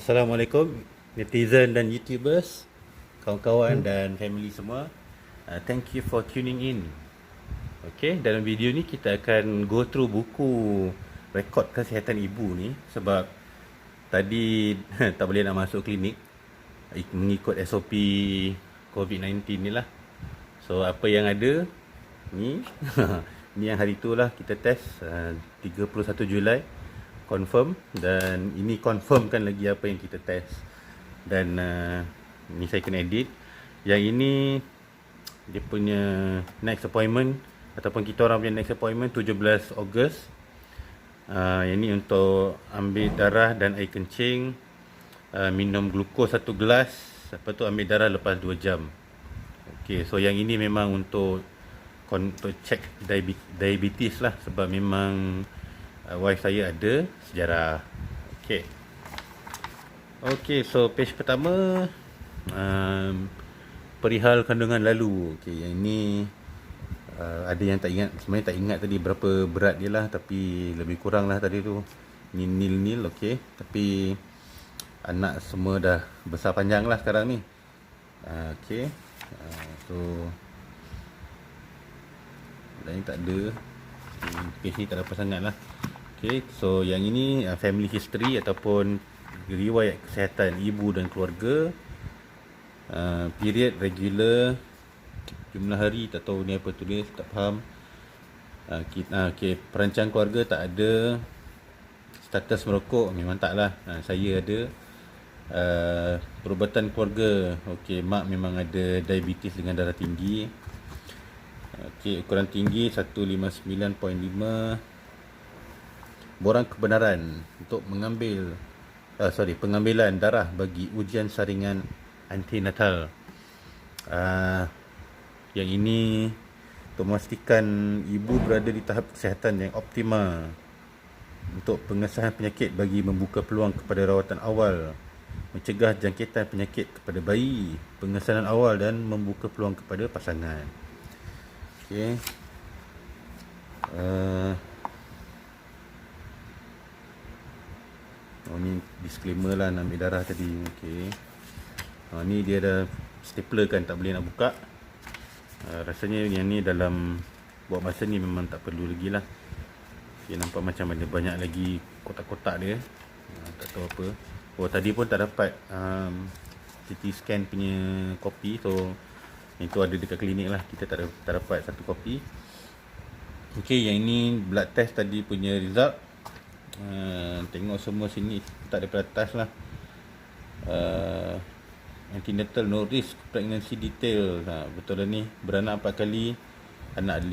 Assalamualaikum netizen dan YouTubers, kawan-kawan dan family semua. Thank you for tuning in. Okay, dalam video ni kita akan go through buku rekod kesihatan ibu ni. Sebab tadi tak boleh nak masuk klinik mengikut SOP COVID-19 ni lah. So apa yang ada ni ni yang hari tu lah kita test 31 Julai confirm, dan ini confirmkan lagi apa yang kita test. Dan ni saya kena edit. Yang ini dia punya next appointment, ataupun kita orang punya next appointment 17 Ogos. Yang ni untuk ambil darah dan air kencing, minum glukos 1 gelas, lepas tu ambil darah lepas 2 jam. Okay, so yang ini memang untuk check diabetes lah, sebab memang wife saya ada sejarah. Okay. Okay, so page pertama, perihal kandungan lalu. Okay, yang ini ada yang tak ingat, sebenarnya tak ingat tadi berapa berat dia lah, tapi lebih kurang lah tadi tu. Ni nil-nil, okay. Tapi anak semua dah besar panjang lah sekarang ni. Okay. So dan ni tak ada, page ni tak ada apa sangat lah. Okay, so yang ini family history ataupun riwayat kesihatan ibu dan keluarga. Period regular, jumlah hari tak tahu ni apa tulis, tak faham. Okay, perancang keluarga tak ada. Status merokok memang tak lah, saya ada. Perubatan keluarga, okay, mak memang ada diabetes dengan darah tinggi. Okay, ukuran tinggi 159.5. Borang kebenaran untuk pengambilan darah bagi ujian saringan antinatal. Yang ini untuk memastikan ibu berada di tahap kesihatan yang optimal untuk pengesahan penyakit bagi membuka peluang kepada rawatan awal, mencegah jangkitan penyakit kepada bayi, pengesanan awal dan membuka peluang kepada pasangan. Okey. Ni disclaimer lah nak ambil darah tadi. Okay. Ni dia dah stapler kan, tak boleh nak buka. Rasanya yang ni dalam buat masa ni memang tak perlu lagi lah. Okay, nampak macam ada banyak lagi kotak-kotak dia. Tak tahu apa. Oh, tadi pun tak dapat CT scan punya kopi. So yang tu ada dekat klinik lah, kita tak dapat satu kopi. Okay, yang ini blood test tadi punya result. Tengok semua sini tak ada peratas lah. Antenatal no risk pregnancy detail. Betul lah ni, beranak 4 kali, anak ada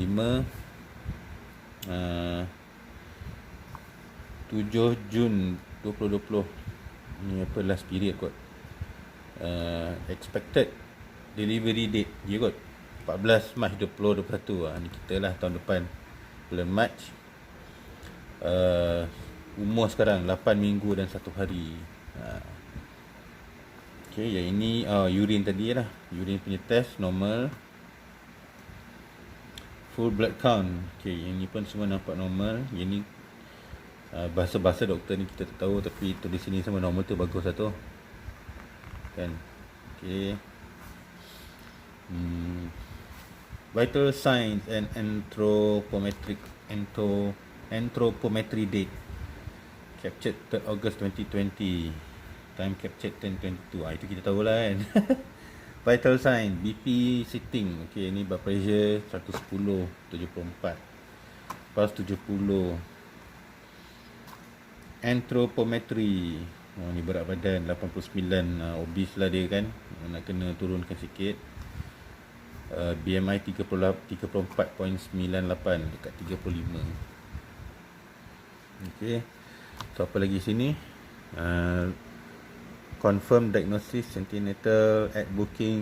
5. 7 Jun 2020 ni apa, last period kot. Expected delivery date dia kot 14 Mac 2021. Ni kita lah tahun depan bulan Mac. Umur sekarang 8 minggu dan 1 hari. Okay, yang ini urine tadi lah. Urine punya test normal. Full blood count. Okay, yang ni pun semua nampak normal. Yang ni bahasa-bahasa doktor ni kita tak tahu, tapi tulis sini semua normal tu bagus lah tu kan. Okay. Vital signs and anthropometry date captured 3 August 2020. Time captured 10:22. Itu kita tahu lah kan. Vital sign, BP sitting. Okay, ni blood pressure 110 74, pulse 70. Anthropometry, ni berat badan 89. Obese lah dia kan, nak kena turunkan sikit. BMI 34.98 dekat 35. Okay. So apa lagi sini? Confirm diagnosis antenatal at booking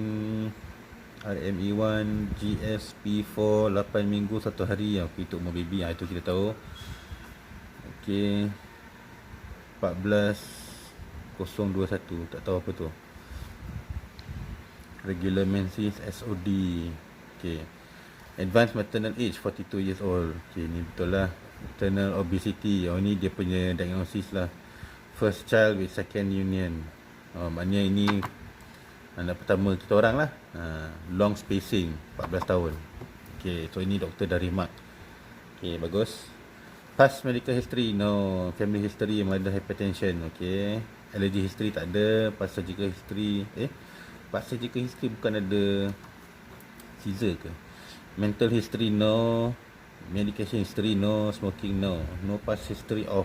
RME1 GSP4 8 minggu 1 hari. Okay, untuk umur baby, itu kita tahu. Okay. 14.021, tak tahu apa tu. Regular menses SOD. Okay. Advanced maternal age 42 years old. Okay, ni betul lah. Maternal obesity. Ni dia punya diagnosis lah. First child with second union. Maknanya ini anak pertama kita orang lah. Long spacing, 14 tahun. Okay, so ini doktor dari Mark. Okay, bagus. Past medical history, no. Family history, mother hypertension. Okay. Allergy history tak ada. Past surgical history, past surgical history bukan ada Caesar ke? Mental history, no. Medication history, no. Smoking, no. No past history of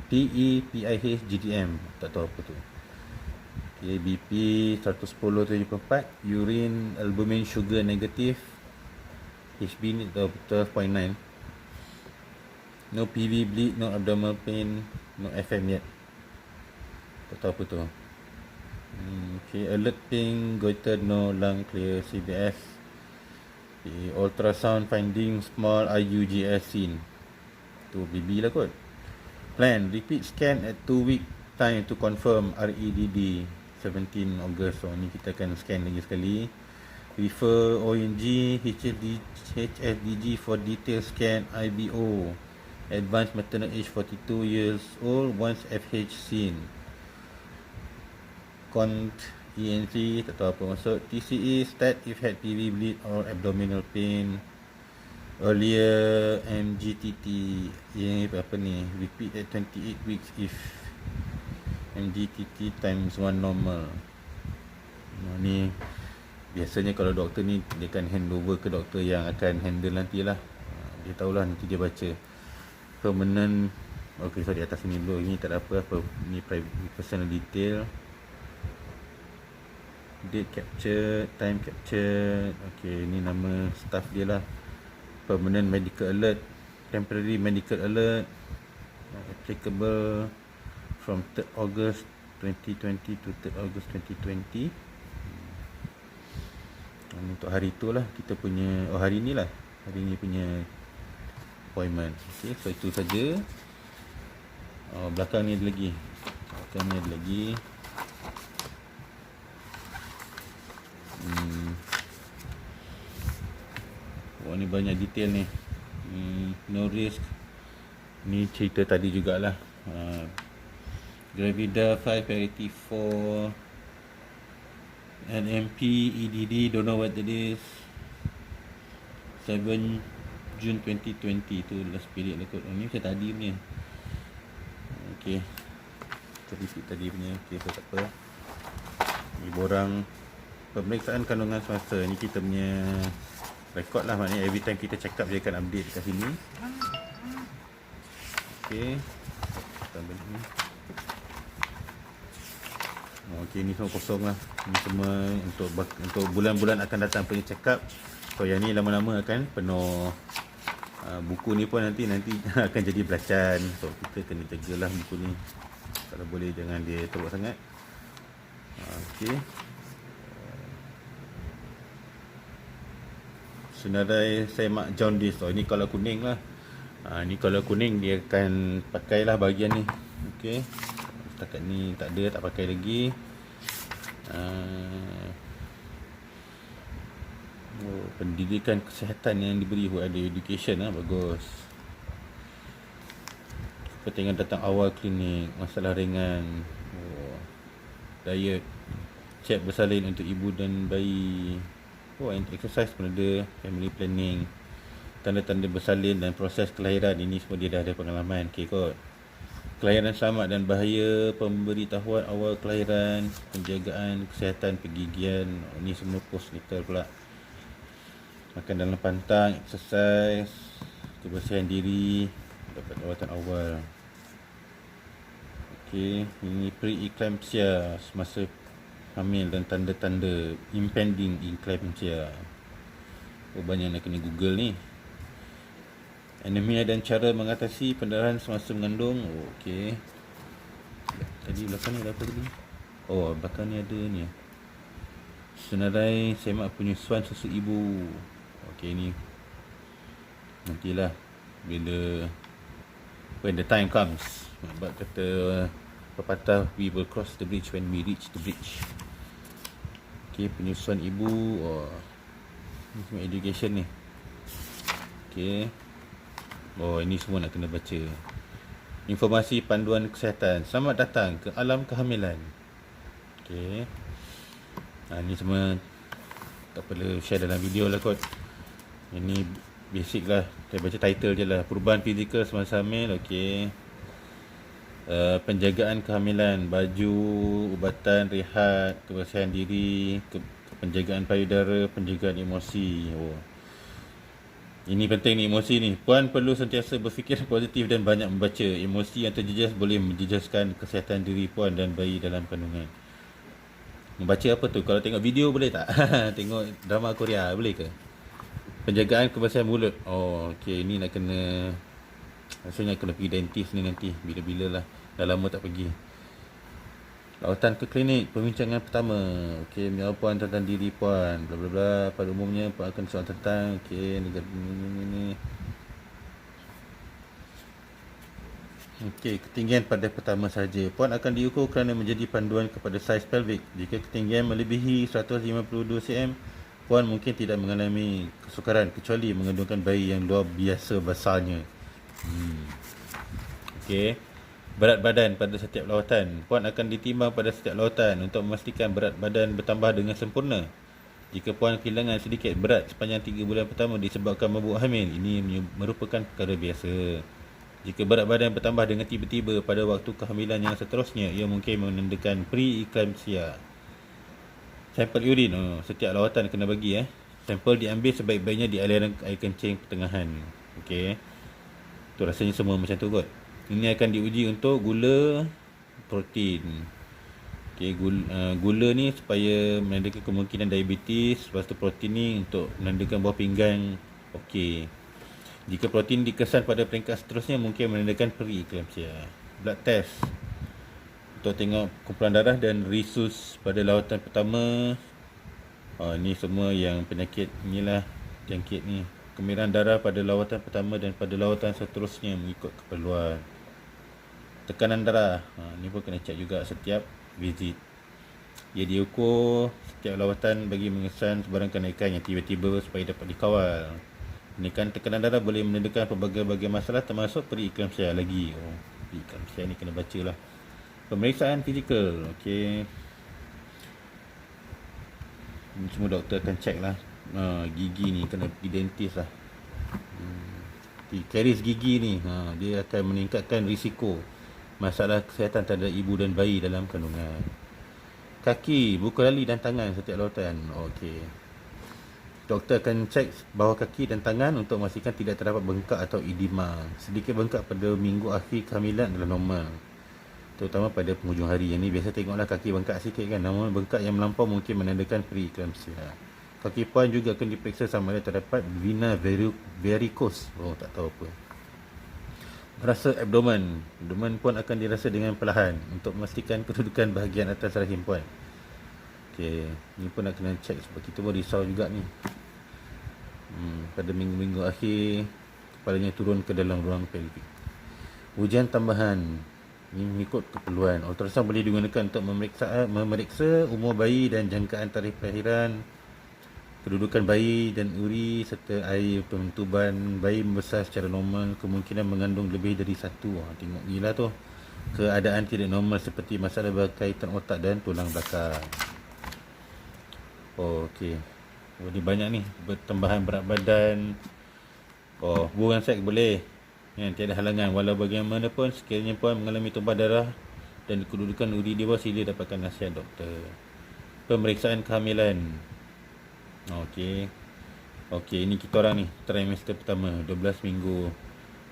PE, PIH, GDM. Tak tahu apa tu. Okay, BP 110/74. Urine, albumin, sugar negative. HB ni 12.9. No PV bleed, no abdominal pain, no FM yet. Tak tahu apa tu. Okay, alert pink, goiter, no. Lung clear, CBS. Okay, ultrasound finding small IUGS seen. Tu BB lah kot. Plan, repeat scan at 2 week time to confirm REDD 17 August. So ni kita akan scan lagi sekali. Refer ONG, HSDG for detailed scan. IBO, advanced maternal age 42 years old, once FH seen. Cont ENC, tak tahu apa maksud. TCE, stat if had PV bleed or abdominal pain. Earlier MGTT, ini apa ni, repeat at 28 weeks if MGTT times 1 normal. Ni biasanya kalau doktor ni dia akan hand over ke doktor yang akan handle nantilah. Dia tahulah, nanti dia baca. Permanent, okay, sorry, atas ni dulu. Ini tak ada apa-apa, ni private personal detail. Date captured, time captured. Okay, ni nama staff dia lah. Permanent medical alert, temporary medical alert, applicable from 3rd August 2020 to 3rd August 2020. Untuk hari tu lah kita punya, hari ni lah, hari ni punya appointment. Okay, so itu saja. Belakang ni ada lagi. Belakang ni ada lagi. Ni banyak detail ni. No risk. Ni cerita tadi jugalah. Gravida 5 parity 4 NMP EDD, don't know what it is. 7 June 2020 tu last period lah kot. Ni macam tadi punya. Okay, tadi punya. Okay, so tak apa. Ni borang pemeriksaan kandungan semasa. Ni kita punya record lah, maknanya every time kita check up dia akan update kat sini. Okay, tambah ni. Okay, ni semua kosong lah. Ni semua untuk bulan-bulan akan datang punya check up. So yang ni lama-lama akan penuh. Buku ni pun nanti akan jadi belacan. So kita kena jagalah buku ni. Kalau boleh jangan dia teruk sangat. Okay. Senarai semak jaundice. Ini kalau kuning lah. Ni kalau kuning dia akan pakailah bahagian ni. Okay. Setakat ni tak ada, tak pakai lagi. Pendidikan kesihatan yang diberi, ada education lah, bagus. Kepentingan datang awal klinik, masalah ringan, diet, cek bersalin untuk ibu dan bayi, exercise pun ada, family planning, tanda-tanda bersalin dan proses kelahiran. Ini semua dia dah ada pengalaman. Okay kot. Kelahiran selamat dan bahaya, pemberitahuan awal kelahiran, penjagaan kesihatan pergigian. Ini semua postnatal pula. Makan dalam pantang, exercise, kebersihan diri, dapat rawatan awal. Okey, ini pre-eclampsia, semasa hamil dan tanda-tanda impending eclampsia. Banyak nak kena Google ni. Anemia dan cara mengatasi pendarahan semasa mengandung. Okey. Tadi belakang ni ada apa tadi? Belakang ni ada ni. Senarai semak penyusuan susu ibu. Okey, ni nantilah bila when the time comes. Sebab kata pepatah, we will cross the bridge when we reach the bridge. Okey, penyusuan ibu. Ni semua education ni. Okey. Ini semua nak kena baca. informasi panduan kesihatan. Selamat datang ke alam kehamilan. Okey. Ni semua tak perlu share dalam video lah kot. Ini basic lah. Saya baca title je lah. Perubahan fizikal semasa hamil. Okey. Penjagaan kehamilan, baju, ubatan, rehat, kebersihan diri, penjagaan payudara, penjagaan emosi. Ini penting ni, emosi ni. Puan perlu sentiasa berfikir positif dan banyak membaca. Emosi yang terjejas boleh menjejaskan kesihatan diri puan dan bayi dalam kandungan. Membaca apa tu? Kalau tengok video boleh tak? Tengok drama Korea boleh ke? Penjagaan kebersihan mulut. Okey, ni nak kena, rasanya kena pergi dentist ni nanti. Bila-bila lah. Dah lama tak pergi. Lawatan ke klinik, perbincangan pertama. Okey, menjawab puan tentang diri puan. Bla bla bla. Pada umumnya puan akan soal tentang ni. Okey, ketinggian pada pertama saja. Puan akan diukur kerana menjadi panduan kepada saiz pelvik. Jika ketinggian melebihi 152 cm, puan mungkin tidak mengalami kesukaran kecuali mengandungkan bayi yang luar biasa besarnya. Okey. Berat badan pada setiap lawatan. Puan akan ditimbang pada setiap lawatan untuk memastikan berat badan bertambah dengan sempurna. Jika puan kehilangan sedikit berat sepanjang 3 bulan pertama disebabkan mabuk hamil, ini merupakan perkara biasa. Jika berat badan bertambah dengan tiba-tiba pada waktu kehamilan yang seterusnya, ia mungkin menandakan pre-eclampsia. Sampel urin, setiap lawatan kena bagi. Sampel diambil sebaik-baiknya di aliran air kencing pertengahan. Okey. Tu rasanya semua macam tu kot. Ini akan diuji untuk gula, protein. Okey, gula ni supaya menandakan kemungkinan diabetes. Lepas tu protein ni untuk menandakan buah pinggang. Okey. Jika protein dikesan pada peringkat seterusnya, mungkin menandakan pre-eclampsia. Blood test untuk tengok kumpulan darah dan rhesus pada lawatan pertama. Ni semua yang penyakit inilah, jangkit ni. Kemerahan darah pada lawatan pertama dan pada lawatan seterusnya mengikut keperluan. Tekanan darah, ni pun kena cek juga setiap visit. Ia diukur setiap lawatan bagi mengesan sebarang kenaikan yang tiba-tiba supaya dapat dikawal. Kenaikan tekanan darah boleh menandakan pelbagai-bagai masalah termasuk pre-eclampsia lagi. Pre-eclampsia ni kena baca lah. Pemeriksaan fizikal. Okey. Ini semua doktor akan cek lah. Gigi ni kena pergi dentist lah. Karies gigi ni, dia akan meningkatkan risiko masalah kesihatan terhadap ibu dan bayi dalam kandungan. Kaki, buku lali dan tangan setiap lawatan. Okey. Doktor akan cek bawah kaki dan tangan untuk memastikan tidak terdapat bengkak atau edema. Sedikit bengkak pada minggu akhir kehamilan adalah normal, terutama pada penghujung hari. Yang ni biasa tengoklah kaki bengkak sikit kan. Namun bengkak yang melampau mungkin menandakan pre-eclampsia. Kaki puan juga akan diperiksa sama ada terdapat vena varicose. Tak tahu apa. Rasa abdomen. Abdomen puan akan dirasa dengan perlahan untuk memastikan kedudukan bahagian atas rahim puan. Okey, ni pun nak kena cek sebab kita pun risau juga ni. Pada minggu-minggu akhir, kepalanya turun ke dalam ruang pelvik. Ujian tambahan. Ini mengikut keperluan. Ultrasound boleh digunakan untuk memeriksa umur bayi dan jangkaan tarikh kelahiran, kedudukan bayi dan uri serta air pembentuban. Bayi membesar secara normal, kemungkinan mengandung lebih dari satu. Tengok gila tu. Keadaan tidak normal seperti masalah berkaitan otak dan tulang belakang. Okey. Ini banyak ni. Tambahan berat badan. Hubungan seks boleh. Tiada halangan. Walau bagaimanapun, sekiranya puan mengalami tumpah darah dan kedudukan uri di bawah, sila dapatkan nasihat doktor. Pemeriksaan kehamilan. Okey, ini kita orang ni, trimester pertama, 12 minggu.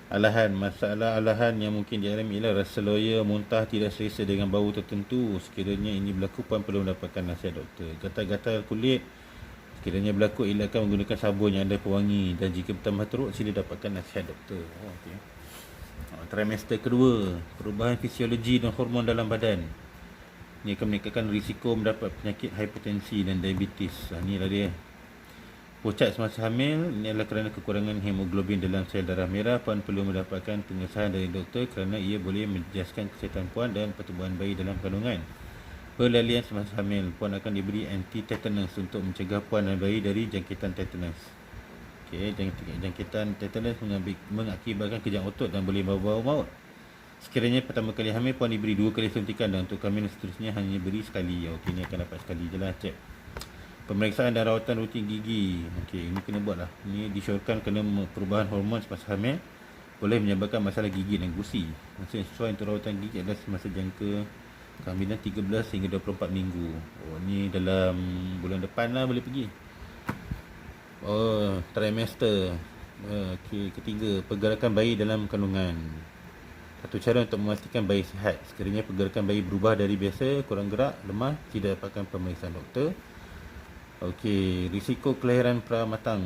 Alahan, masalah alahan yang mungkin dialami ialah rasa loya, muntah, tidak selesa dengan bau tertentu. Sekiranya ini berlaku, puan perlu mendapatkan nasihat doktor. Gatal-gatal kulit, sekiranya berlaku, elakkan menggunakan sabun yang ada pewangi. Dan jika bertambah teruk, sila dapatkan nasihat doktor. Trimester kedua, perubahan fisiologi dan hormon dalam badan. Ini akan meningkatkan risiko mendapat penyakit hipertensi dan diabetes. Inilah dia. Pucat semasa hamil, ini adalah kerana kekurangan hemoglobin dalam sel darah merah. Puan perlu mendapatkan pengesahan dari doktor kerana ia boleh menjejaskan kesihatan puan dan pertumbuhan bayi dalam kandungan. Pelalian semasa hamil, puan akan diberi anti-tetanus untuk mencegah puan dan bayi dari jangkitan tetanus. Jangkitan tetanus mengakibatkan kejang otot dan boleh membawa maut. Sekiranya pertama kali hamil puan diberi 2 kali suntikan dan untuk kehamilan seterusnya hanya beri sekali. Okey, ni akan dapat sekali je lah cek. Pemeriksaan dan rawatan rutin gigi. Okey, ini kena buat lah. Ini disyorkan kerana perubahan hormon semasa hamil boleh menyebabkan masalah gigi dan gusi. Masa yang sesuai untuk rawatan gigi adalah semasa jangka kehamilan 13 hingga 24 minggu. Oh, ni dalam bulan depan lah boleh pergi. Oh, trimester. Okey, ketiga, pergerakan bayi dalam kandungan. Satu cara untuk memastikan bayi sihat. Sekiranya pergerakan bayi berubah dari biasa, kurang gerak, lemah, tidak dapatkan pemeriksaan doktor. Okey, risiko kelahiran pramatang.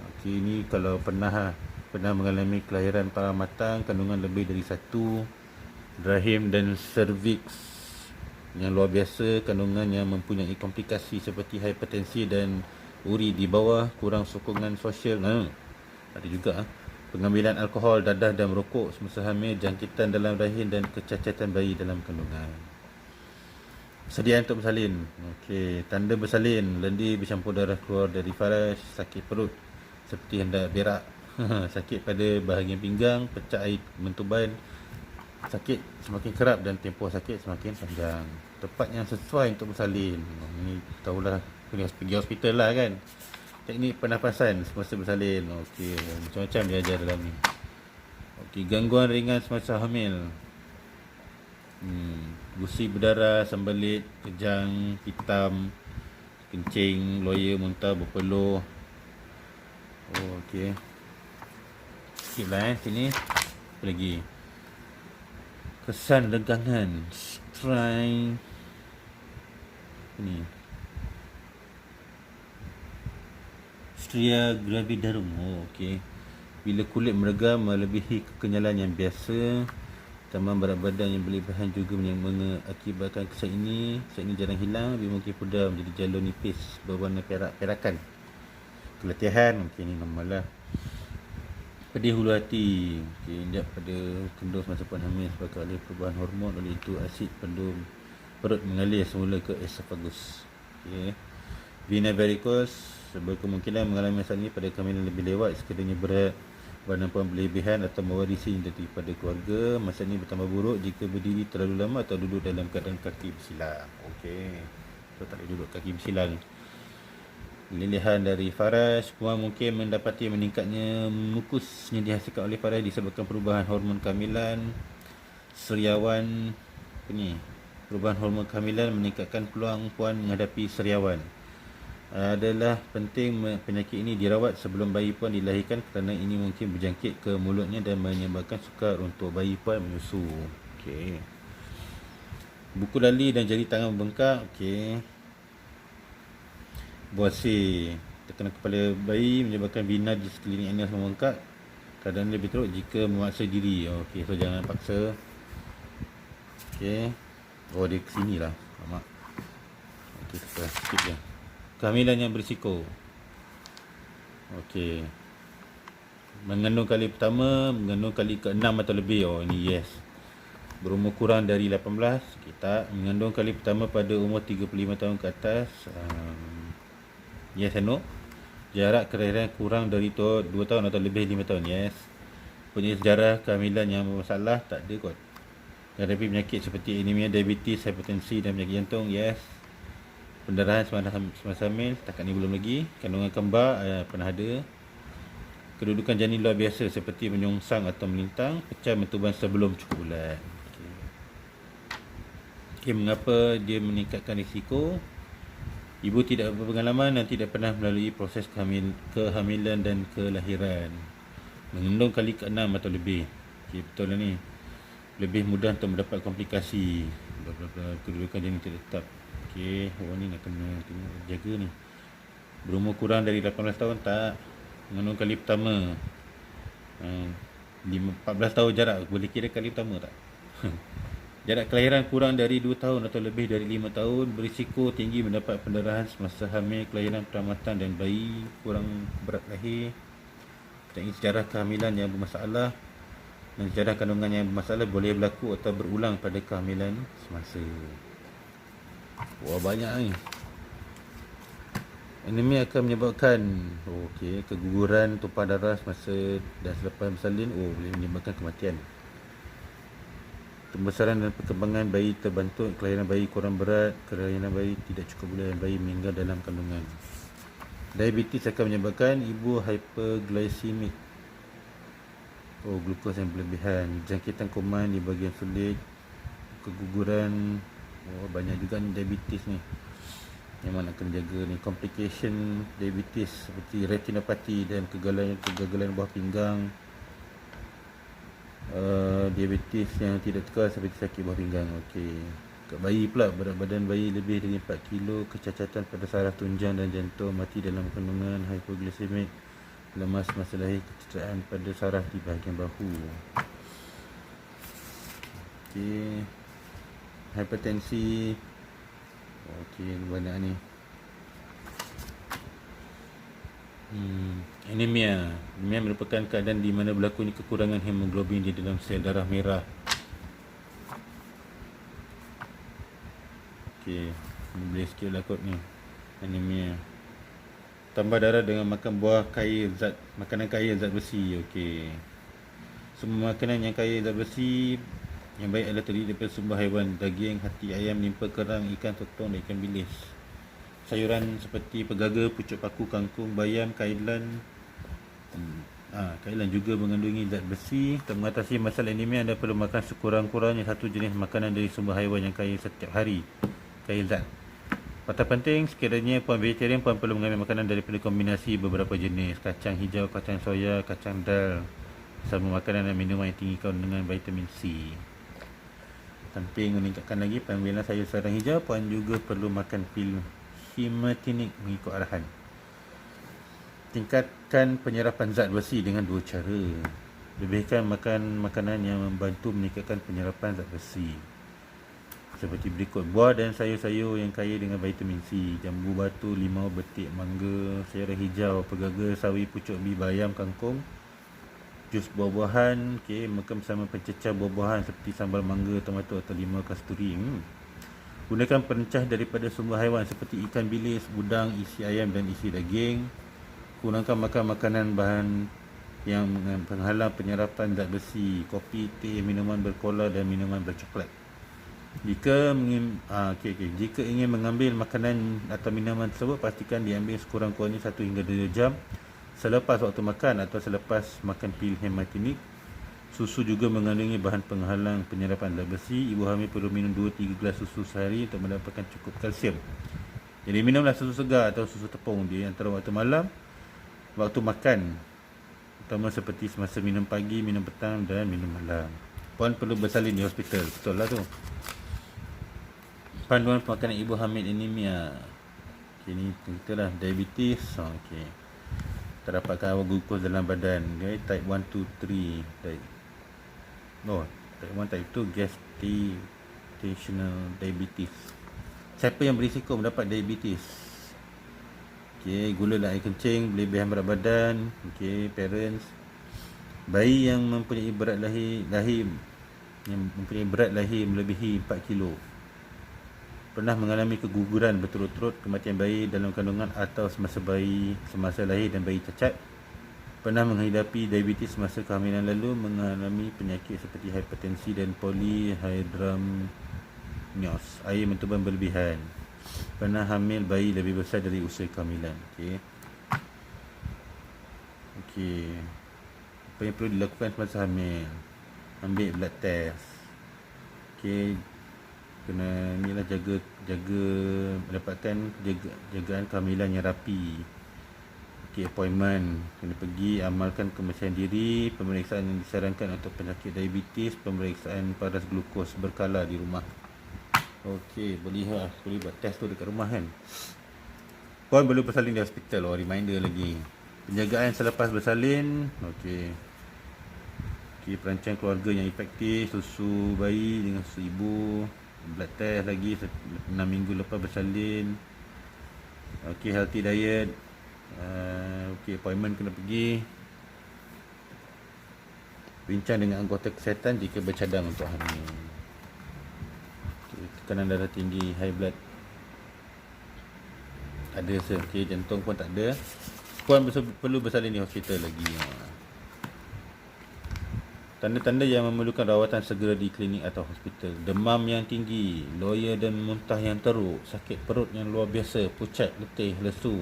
Okey, ni kalau pernah mengalami kelahiran pramatang, kandungan lebih dari satu, rahim dan cervix yang luar biasa, kandungan yang mempunyai komplikasi seperti hipertensi dan uri di bawah, kurang sokongan sosial. Ada juga pengambilan alkohol, dadah dan merokok semasa hamil, jangkitan dalam rahim dan kecacatan bayi dalam kandungan. Persediaan untuk bersalin. Okey, tanda bersalin, lendir bercampur darah keluar dari faras, sakit perut seperti hendak berak, sakit pada bahagian pinggang, pecah air mentuban, sakit semakin kerap dan tempoh sakit semakin panjang. Tempat yang sesuai untuk bersalin. Ini tahulah, pergi hospital lah kan. Teknik pernafasan semasa bersalin. Okey, macam-macam dia ajar dalam ni. Okey, gangguan ringan semasa hamil. Gusi berdarah, sembelit, kejang, hitam, kencing, loya, muntah, berpeluh. Oh, okey. Sikit lah sini. Apa lagi? Kesan legangan, strain. Ni Stria gravidarum. Oh, okey. Bila kulit meregam melebihi kekenyalan yang biasa, tambah berat badan yang berlebihan juga mengakibatkan kesan ini. Kesan ini jarang hilang, lebih mungkin pudar menjadi jalur nipis berwarna perakan. Keletihan, okey, ni normal lah. Pedih hulu hati, okey, injak pada kendur semasa puan hamil sebab oleh perubahan hormon, oleh itu asid perut mengalir semula ke esophagus. Okey. Vena varicose, berkemungkinan mengalami masalah ini pada kehamilan lebih lewat sekiranya berat badan puan berlebihan atau mewarisi daripada keluarga. Masalah ini bertambah buruk jika berdiri terlalu lama atau duduk dalam keadaan kaki bersilang. Okey, so tak boleh duduk kaki bersilang. Lilihan dari faras, puan mungkin mendapati meningkatnya mukus yang dihasilkan oleh faras disebabkan perubahan hormon kehamilan. Seriawan, perubahan hormon kehamilan meningkatkan peluang puan menghadapi seriawan. Adalah penting penyakit ini dirawat sebelum bayi puan dilahirkan kerana ini mungkin berjangkit ke mulutnya dan menyebabkan sukar untuk bayi puan menyusu. Okey. Buku lali dan jari tangan membengkak. Okey. Buasi, tekanan kepala bayi menyebabkan bina di sekeliling anus membengkak. Keadaan lebih teruk jika memaksa diri. Okey, so jangan paksa. Okey. Oh, dia ke sini lah. Lama. Okey, skip je. Kehamilan yang berisiko. Okey. Mengandung kali pertama, mengandung kali ke-6 atau lebih. Oh, ini yes. Berumur kurang dari 18. Kita mengandung kali pertama pada umur 35 tahun ke atas. Yes and no. Jarak kelahiran kurang dari 2 tahun atau lebih 5 tahun. Yes. Punya sejarah kehamilan yang bermasalah. Tak ada kot. Menghadapi penyakit seperti anemia, diabetes, hipertensi dan penyakit jantung. Yes. Pendarahan semasa hamil, setakat ni belum lagi. Kandungan kembar, pernah ada. Kedudukan janin luar biasa seperti menyongsang atau melintang. Pecah mentuban sebelum cukup bulan. Okey, mengapa dia meningkatkan risiko? Ibu tidak berpengalaman dan tidak pernah melalui proses kehamilan dan kelahiran. Mengandung kali ke-6 atau lebih. Okey, betul lah ni. Lebih mudah untuk mendapat komplikasi. Kedudukan janin tidak tetap. Okey, ni nak kena jaga ni. Berumur kurang dari 18 tahun tak. Mengandung kali pertama. 14 tahun jarak, boleh kira kali pertama tak? Jarak kelahiran kurang dari 2 tahun atau lebih dari 5 tahun, berisiko tinggi mendapat pendarahan semasa hamil, kelahiran peramatan dan bayi kurang berat lahir. Teknik sejarah kehamilan yang bermasalah dan sejarah kandungan yang bermasalah boleh berlaku atau berulang pada kehamilan semasa. Wah, banyak ni. Anemia akan menyebabkan keguguran, tumpah darah semasa dan selepas bersalin. Boleh menyebabkan kematian. Pembesaran dan perkembangan bayi terbantu, kelahiran bayi kurang berat, kelahiran bayi tidak cukup bulan dan bayi meninggal dalam kandungan. Diabetes akan menyebabkan ibu hyperglycemic, glukos yang berlebihan, jangkitan kuman di bahagian sulit, keguguran. Banyak juga ni diabetes ni. Memang nak kena jaga ni. Complication diabetes seperti retinopati dan kegagalan buah pinggang. Diabetes yang tidak tekal seperti sakit buah pinggang. Okey. Kat bayi pula, berat badan bayi lebih dari 4 kilo, kecacatan pada saraf tunjang dan jantung, mati dalam kandungan, hypoglycemic, lemas masa lahir, kecederaan pada saraf di bahagian bahu. Okey. Hipertensi. Okey, banyak ni. Anemia. Anemia merupakan keadaan di mana berlakunya kekurangan hemoglobin di dalam sel darah merah. Okey, boleh sikit lah kot ni. Anemia. Tambah darah dengan makan buah makanan kaya zat besi. Okey. Semua makanan yang kaya zat besi yang baik adalah terdiri daripada sumber haiwan, daging, hati ayam, limpa, kerang, ikan totong dan ikan bilis. Sayuran seperti pegaga, pucuk paku, kangkung, bayam, kailan. Kailan juga mengandungi zat besi. Untuk mengatasi masalah anemia, anda perlu makan sekurang-kurangnya satu jenis makanan dari sumber haiwan yang kaya setiap hari. Kaya zat. Patah penting, sekiranya puan vegetarian, puan perlu mengambil makanan daripada kombinasi beberapa jenis. Kacang hijau, kacang soya, kacang dal. Sama makanan dan minuman yang tinggi kandungan vitamin C. Samping meningkatkan lagi pengambilan sayur-sayuran hijau, puan juga perlu makan pil Hematinik mengikut arahan. Tingkatkan penyerapan zat besi dengan dua cara. Lebihkan makan makanan yang membantu meningkatkan penyerapan zat besi, seperti berikut: buah dan sayur-sayur yang kaya dengan vitamin C, jambu batu, limau, betik, mangga, sayuran hijau, pegaga, sawi, pucuk ubi, bayam, kangkung. Jus buah-buahan, makan bersama pencecah buah-buahan seperti sambal mangga, tomato atau limau kasturi. Gunakan perencah daripada sumber haiwan seperti ikan bilis, udang, isi ayam dan isi daging. Kurangkan makan makanan bahan yang penghalang penyerapan zat besi, kopi, teh, minuman berkola dan minuman bercoklat. Jika ingin mengambil makanan atau minuman tersebut, pastikan diambil sekurang-kurangnya 1 hingga 2 jam selepas waktu makan atau selepas makan pil hematinik. Susu juga mengandungi bahan penghalang penyerapan zat besi. Ibu hamil perlu minum 2-3 gelas susu sehari untuk mendapatkan cukup kalsium. Jadi minumlah susu segar atau susu tepung di antara waktu malam, waktu makan, terutama seperti semasa minum pagi, minum petang dan minum malam. Puan perlu bersalin di hospital. Betul lah tu. Panduan pemakanan ibu hamil anemia. Okay, ni kita lah diabetes. Okay. Terdapat kadar glukos dalam badan. Okay. Type 1, 2, 3. Type 1, type 2 gestational diabetes. Siapa yang berisiko mendapat diabetes? Gula dan air kencing, berlebihan berat badan. Parents. Bayi yang mempunyai berat lahir melebihi 4 kilo. Pernah mengalami keguguran berturut-turut, kematian bayi dalam kandungan atau semasa lahir dan bayi cacat. Pernah menghidapi diabetes semasa kehamilan lalu, mengalami penyakit seperti hipertensi dan polyhydramnios, air mentuban berlebihan. Pernah hamil bayi lebih besar dari usia kehamilan. Apa yang perlu dilakukan semasa hamil? Ambil blood test. Kena jaga mendapatkan jagaan kehamilan yang rapi. Appointment, kena pergi, amalkan kebersihan diri, pemeriksaan yang disarankan untuk penyakit diabetes, pemeriksaan paras glukos berkala di rumah. Boleh buat test tu dekat rumah kan. Puan perlu bersalin di hospital. Reminder lagi. Penjagaan selepas bersalin. Perancang keluarga yang efektif, susu bayi dengan susu ibu, blood test lagi 6 minggu lepas bersalin. Healthy diet. Appointment kena pergi. Bincang dengan anggota kesihatan jika bercadang untuk hamil. Tekanan darah tinggi, high blood ada jantung pun tak ada. Puan perlu bersalin di hospital lagi. Tanda-tanda yang memerlukan rawatan segera di klinik atau hospital. Demam yang tinggi, loya dan muntah yang teruk, sakit perut yang luar biasa, pucat, letih, lesu,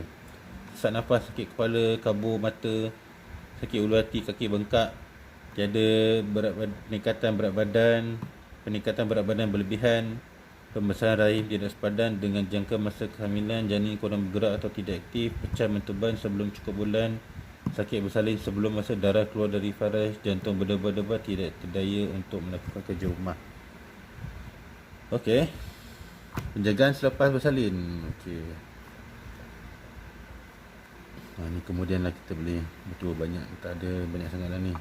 sesak nafas, sakit kepala, kabur mata, sakit ulu hati, kaki bengkak, tiada peningkatan berat badan berlebihan, pembesaran rahim tidak sepadan dengan jangka masa kehamilan, janin kurang bergerak atau tidak aktif, pecah mentuban sebelum cukup bulan, sakit bersalin sebelum masa, darah keluar dari faras, jantung berdebar-debar, tidak berdaya untuk melakukan kerja rumah. Okey. Penjagaan selepas bersalin. Okey. Ni kemudian lah kita boleh betul banyak, tak ada banyak sangat lah ni.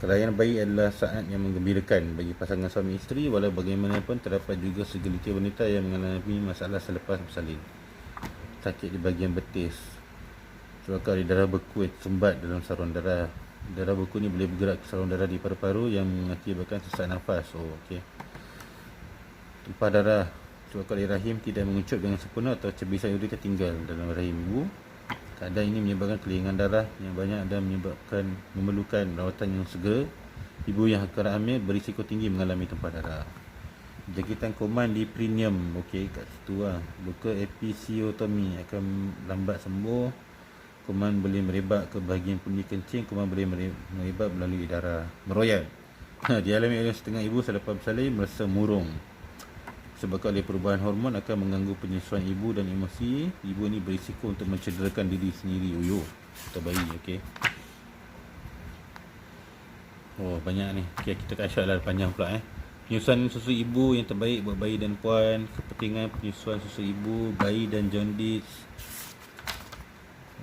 Kelahiran bayi adalah saat yang menggembirakan bagi pasangan suami isteri. Walau bagaimanapun terdapat juga segelintir wanita yang mengalami masalah selepas bersalin. Sakit di bahagian betis, sebabkan ada darah beku yang tersumbat dalam saluran darah. Darah beku ni boleh bergerak ke saluran darah di paru-paru yang mengakibatkan sesak nafas. Okey. Tumpah darah sebabkan air rahim tidak mengecup dengan sempurna atau cebisan urin tertinggal dalam rahim ibu. Keadaan ini menyebabkan kelilingan darah yang banyak dan memerlukan rawatan yang segera. Ibu yang akan hamil berisiko tinggi mengalami tumpah darah. Jangkitan kuman di perineum, okey, kat situ lah. Luka episiotomi akan lambat sembuh. Kuman boleh merebak ke bahagian pundi kencing. Kuman boleh merebak melalui darah. Meroyan. Dialami oleh setengah ibu selepas bersalin merasa murung. Sebabkan oleh perubahan hormon akan mengganggu penyesuaian ibu dan emosi. Ibu ni berisiko untuk mencederakan diri sendiri. Atau bayi, okey. Banyak ni. Okey, kita kat Aisyah lah panjang pula Penyusuan susu ibu yang terbaik buat bayi dan puan. Kepentingan penyusuan susu ibu, bayi dan jaundice.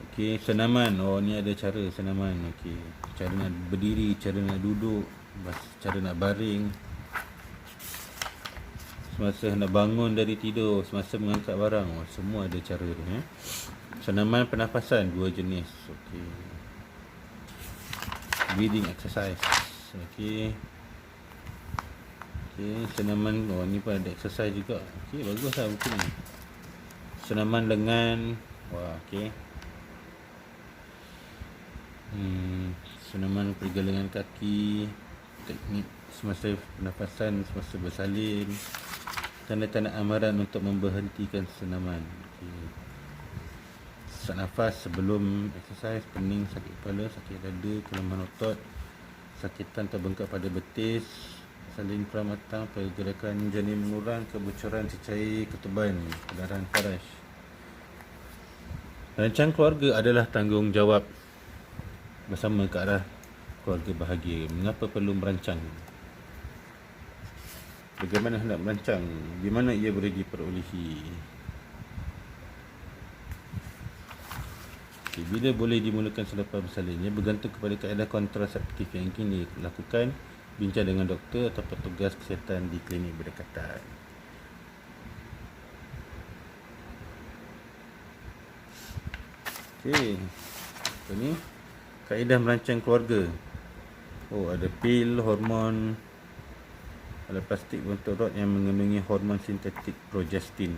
Okey, senaman. Ni ada cara senaman. Okey, cara nak berdiri, cara nak duduk, cara nak baring, semasa nak bangun dari tidur, semasa mengangkat barang. Semua ada cara dia. Senaman pernafasan 2 jenis. Okey. Breathing exercise. Okey. Senaman ni pun ada exercise juga. Okey, baguslah buku ni. Senaman lengan. Okey. Senaman pergelangan kaki, teknik semasa pernafasan, semasa bersalin, tanda-tanda amaran untuk memberhentikan senaman. Okay. Sesak nafas sebelum exercise, pening, sakit kepala, sakit dada, kelemahan otot, sakitan terbengkak pada betis, salin kurang matang, pergerakan janin mengurang, kebocoran cecair ketuban, pendarahan faras. Rancang keluarga adalah tanggungjawab bersama ke arah keluarga bahagia. Mengapa perlu merancang? Bagaimana hendak merancang? Di mana ia boleh diperolehi? Bila boleh dimulakan selepas bersalin? Ia bergantung kepada kaedah kontraseptif yang ingin dilakukan. Bincang dengan doktor atau petugas kesihatan di klinik berdekatan. Okey, apa ni? Kaedah merancang keluarga. Ada pil, hormon, ada plastik bentuk rod yang mengandungi hormon sintetik progestin.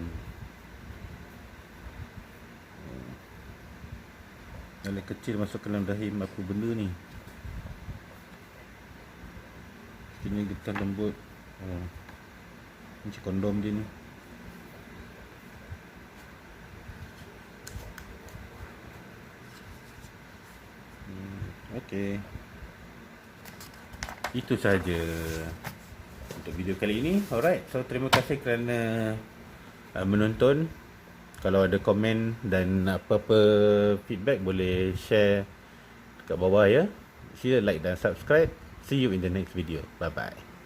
Dalam kecil masuk ke dalam rahim, apa benda ni? Ini getah lembut. Macam kondom dia ni. Okey. Itu saja untuk video kali ini. Alright, so terima kasih kerana menonton. Kalau ada komen dan apa-apa feedback boleh share dekat bawah ya. Share, like dan subscribe. See you in the next video. Bye bye.